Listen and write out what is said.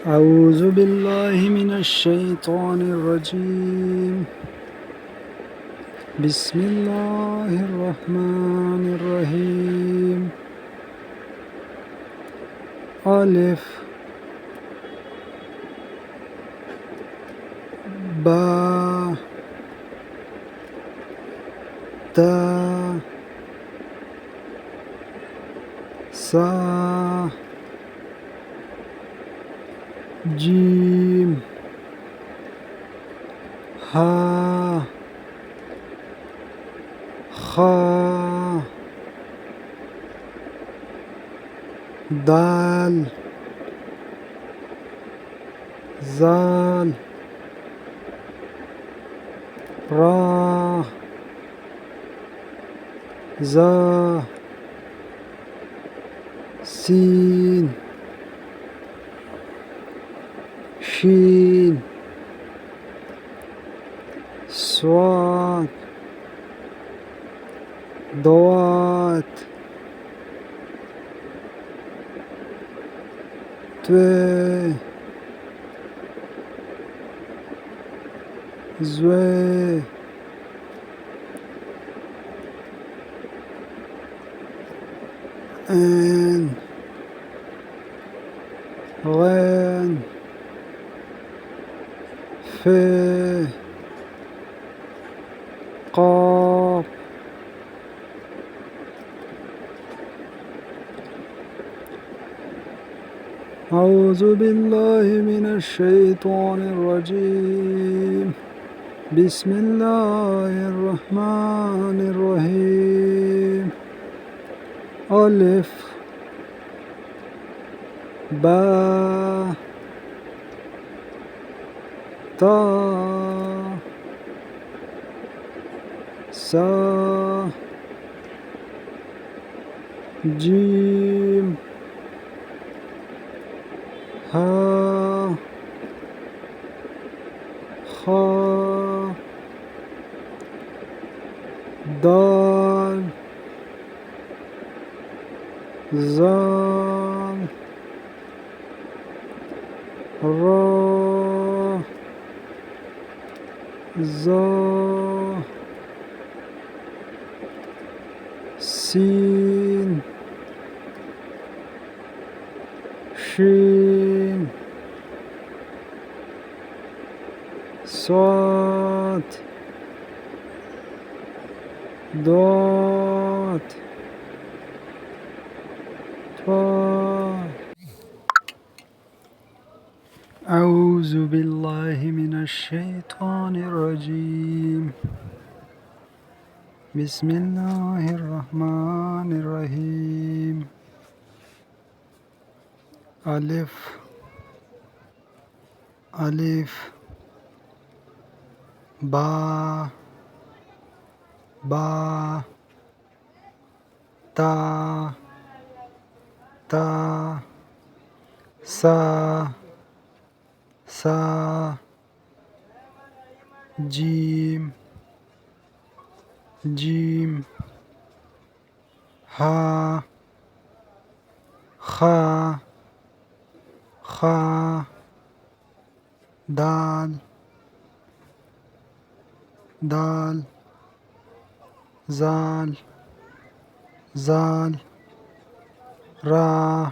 أعوذ بالله من الشيطان الرجيم. بسم الله الرحمن الرحيم. ألف با تا سا جيم ها خا دال زال را زا سين شين صاد ضاد توي زوي ان غين في قاف أعوذ بالله من الشيطان الرجيم. بسم الله الرحمن الرحيم. ألف با تا سا جيم ها خا دال زال را زا سين شين صاد ضاد طا. أعوذ بالله من الشيطان الرجيم. بسم الله الرحمن الرحيم. ألف ألف با با تا تا سا سا جيم جيم ها خا خا دال دال زال زال را